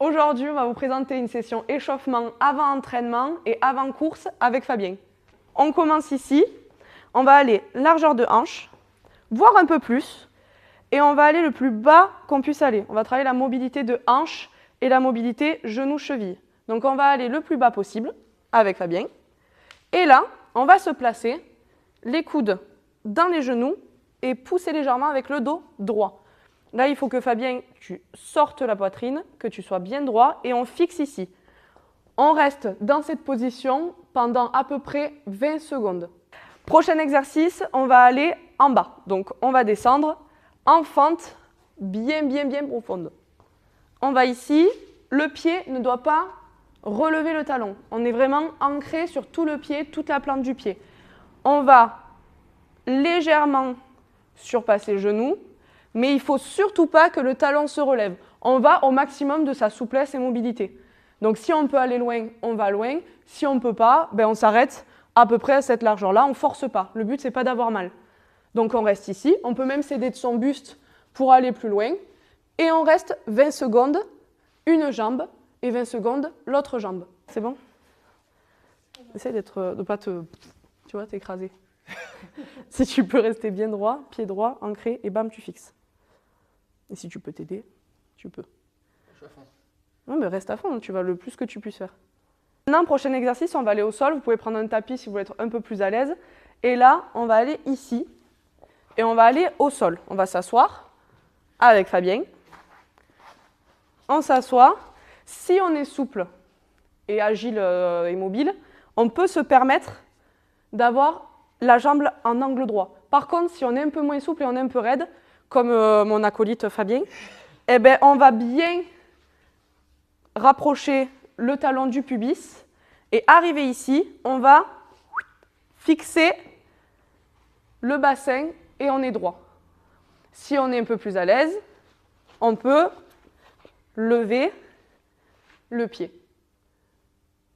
Aujourd'hui, on va vous présenter une session échauffement avant entraînement et avant course avec Fabien. On commence ici, on va aller largeur de hanche, voire un peu plus, et on va aller le plus bas qu'on puisse aller. On va travailler la mobilité de hanche et la mobilité genou-cheville. Donc on va aller le plus bas possible avec Fabien. Et là, on va se placer les coudes dans les genoux et pousser légèrement avec le dos droit. Là, il faut que Fabien, tu sortes la poitrine, que tu sois bien droit et on fixe ici. On reste dans cette position pendant à peu près 20 secondes. Prochain exercice, on va aller en bas. Donc, on va descendre en fente bien profonde. On va ici, le pied ne doit pas relever le talon. On est vraiment ancré sur tout le pied, toute la plante du pied. On va légèrement surpasser le genou, mais il ne faut surtout pas que le talon se relève. On va au maximum de sa souplesse et mobilité. Donc si on peut aller loin, on va loin. Si on ne peut pas, on s'arrête à peu près à cette largeur-là. On ne force pas. Le but, ce n'est pas d'avoir mal. Donc on reste ici. On peut même s'aider de son buste pour aller plus loin. Et on reste 20 secondes, une jambe, et 20 secondes, l'autre jambe. C'est bon? Essaye de ne pas t'écraser. Si tu peux rester bien droit, pied droit, ancré, et bam, tu fixes. Et si tu peux t'aider, tu peux. Je suis à fond. Non, mais reste à fond, tu vas le plus que tu puisses faire. Maintenant, prochain exercice, on va aller au sol. Vous pouvez prendre un tapis si vous voulez être un peu plus à l'aise. Et là, on va aller ici. Et on va aller au sol. On va s'asseoir avec Fabien. On s'assoit. Si on est souple et agile et mobile, on peut se permettre d'avoir la jambe en angle droit. Par contre, si on est un peu moins souple et on est un peu raide, comme mon acolyte Fabien, on va bien rapprocher le talon du pubis et arriver ici, on va fixer le bassin et on est droit. Si on est un peu plus à l'aise, on peut lever le pied.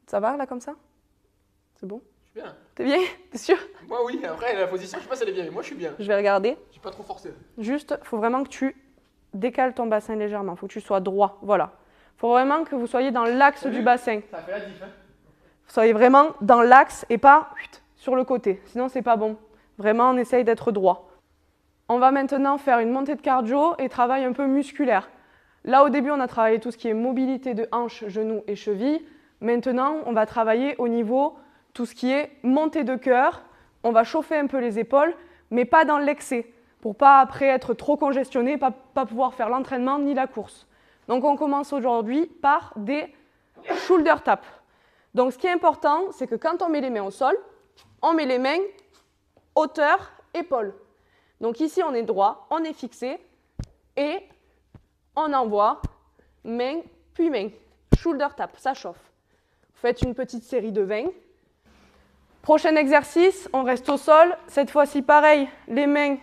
Ça va là comme ça? C'est bon? Je suis bien. T'es bien? T'es sûr? Moi oui, après la position, je sais pas si elle est bien, mais moi je suis bien. Je vais regarder. J'ai pas trop forcé. Juste, il faut vraiment que tu décales ton bassin légèrement. Il faut que tu sois droit. Voilà. Il faut vraiment que vous soyez dans l'axe du bassin. Ça fait la diff, hein? Vous soyez vraiment dans l'axe et pas sur le côté. Sinon, c'est pas bon. Vraiment, on essaye d'être droit. On va maintenant faire une montée de cardio et travail un peu musculaire. Là, au début, on a travaillé tout ce qui est mobilité de hanches, genoux et chevilles. Maintenant, on va travailler au niveau tout ce qui est montée de cœur. On va chauffer un peu les épaules, mais pas dans l'excès, pour pas après être trop congestionné, pas pouvoir faire l'entraînement ni la course. Donc on commence aujourd'hui par des shoulder taps. Donc ce qui est important, c'est que quand on met les mains au sol, on met les mains hauteur, épaule. Donc ici on est droit, on est fixé et on envoie main puis main. Shoulder tap, ça chauffe. Vous faites une petite série de 20. Prochain exercice, on reste au sol. Cette fois-ci, pareil, les mains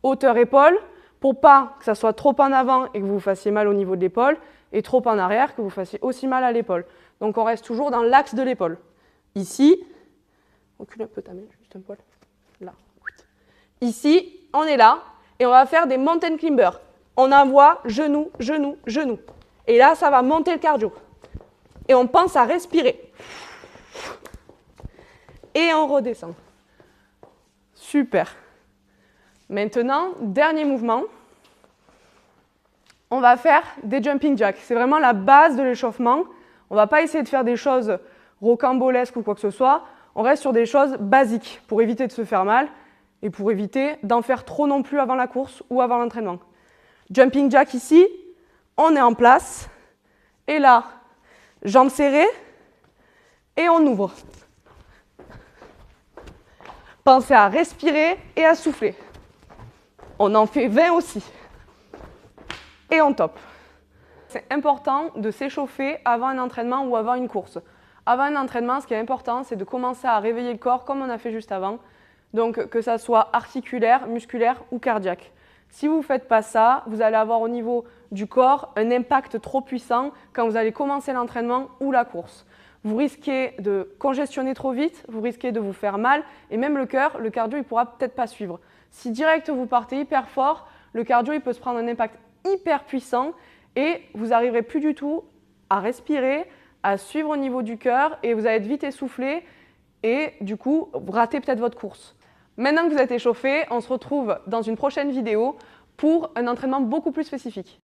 hauteur-épaule pour pas que ça soit trop en avant et que vous vous fassiez mal au niveau de l'épaule et trop en arrière que vous fassiez aussi mal à l'épaule. Donc, on reste toujours dans l'axe de l'épaule. Ici, recule un peu ta main, juste un poil. Là. Ici, on est là et on va faire des mountain climbers. On envoie genou, genou, genou. Et là, ça va monter le cardio. Et on pense à respirer. Et on redescend. Super. Maintenant, dernier mouvement. On va faire des jumping jacks. C'est vraiment la base de l'échauffement. On ne va pas essayer de faire des choses rocambolesques ou quoi que ce soit. On reste sur des choses basiques pour éviter de se faire mal et pour éviter d'en faire trop non plus avant la course ou avant l'entraînement. Jumping jack ici, on est en place. Et là, jambes serrées et on ouvre. Pensez à respirer et à souffler. On en fait 20 aussi. Et on top. C'est important de s'échauffer avant un entraînement ou avant une course. Avant un entraînement, ce qui est important, c'est de commencer à réveiller le corps comme on a fait juste avant. Donc que ça soit articulaire, musculaire ou cardiaque. Si vous ne faites pas ça, vous allez avoir au niveau du corps un impact trop puissant quand vous allez commencer l'entraînement ou la course. Vous risquez de congestionner trop vite, vous risquez de vous faire mal et même le cœur, le cardio, il ne pourra peut-être pas suivre. Si direct vous partez hyper fort, le cardio il peut se prendre un impact hyper puissant et vous n'arriverez plus du tout à respirer, à suivre au niveau du cœur et vous allez être vite essoufflé et du coup, vous ratez peut-être votre course. Maintenant que vous êtes échauffé, on se retrouve dans une prochaine vidéo pour un entraînement beaucoup plus spécifique.